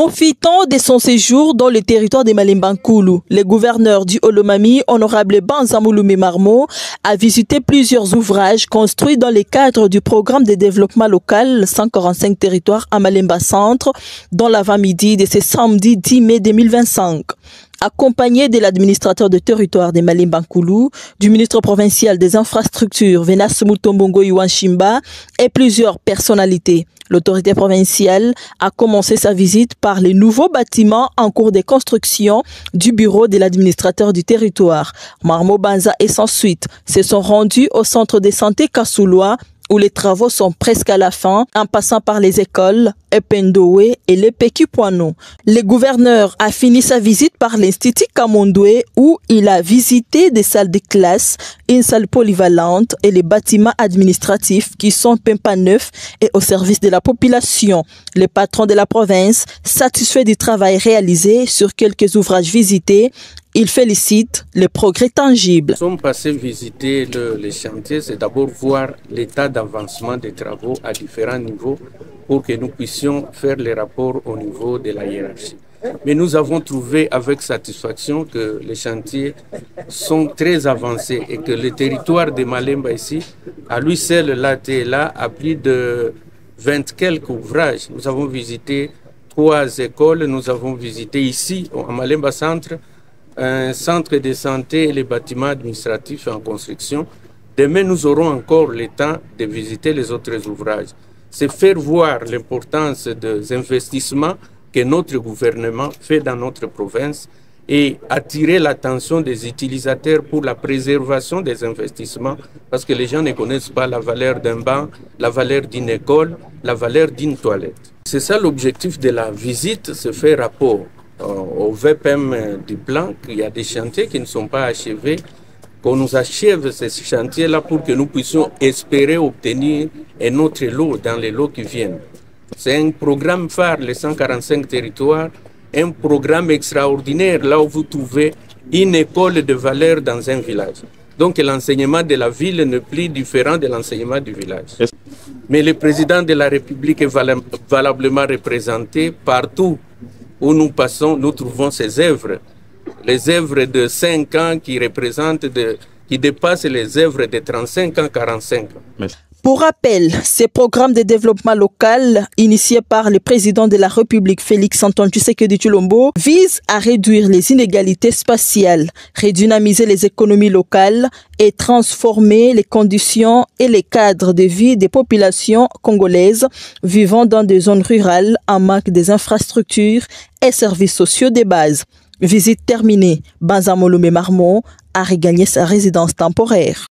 Profitant de son séjour dans le territoire de Malemba Nkulu, le gouverneur du Olomami, honorable Banza Mouloumé Marmo, a visité plusieurs ouvrages construits dans le cadre du programme de développement local 145 territoires à Malemba Centre, dans l'avant-midi de ce samedi 10 mai 2025. Accompagné de l'administrateur de territoire de Malemba Nkulu, du ministre provincial des infrastructures Venas Mutombongo Iwanshimba et plusieurs personnalités. L'autorité provinciale a commencé sa visite par les nouveaux bâtiments en cours de construction du bureau de l'administrateur du territoire. Marmo Banza et sans suite se sont rendus au centre de santé Kassouloa, où les travaux sont presque à la fin, en passant par les écoles Ependowe et les Pekipoano. Le gouverneur a fini sa visite par l'Institut Kamondwe, où il a visité des salles de classe, une salle polyvalente et les bâtiments administratifs qui sont pimpa neufs et au service de la population. Le patron de la province, satisfait du travail réalisé sur quelques ouvrages visités, il félicite les progrès tangibles. Nous sommes passés visiter les chantiers, c'est d'abord voir l'état d'avancement des travaux à différents niveaux pour que nous puissions faire les rapports au niveau de la hiérarchie. Mais nous avons trouvé avec satisfaction que les chantiers sont très avancés et que le territoire de Malemba ici, à lui seul, là, a plus de 20 quelques ouvrages. Nous avons visité 3 écoles, nous avons visité ici, à Malemba Centre, un centre de santé et les bâtiments administratifs en construction. Demain, nous aurons encore le temps de visiter les autres ouvrages. C'est faire voir l'importance des investissements que notre gouvernement fait dans notre province et attirer l'attention des utilisateurs pour la préservation des investissements parce que les gens ne connaissent pas la valeur d'un banc, la valeur d'une école, la valeur d'une toilette. C'est ça l'objectif de la visite, c'est faire rapport au VPM du plan, qu'il y a des chantiers qui ne sont pas achevés, qu'on nous achève ces chantiers-là pour que nous puissions espérer obtenir un autre lot dans les lots qui viennent. C'est un programme phare, les 145 territoires, un programme extraordinaire, là où vous trouvez une école de valeur dans un village. Donc l'enseignement de la ville n'est plus différent de l'enseignement du village. Mais le président de la République est valablement représenté partout où nous passons, nous trouvons ces œuvres. Les œuvres de 5 ans qui dépassent les œuvres de 35 ans, 45 ans. Merci. Pour rappel, ces programmes de développement local initiés par le président de la République Félix-Antoine Tshisekedi Tshilombo visent à réduire les inégalités spatiales, redynamiser les économies locales et transformer les conditions et les cadres de vie des populations congolaises vivant dans des zones rurales en manque des infrastructures et services sociaux de base. Visite terminée, Banza Mouloumé Marmo a regagné sa résidence temporaire.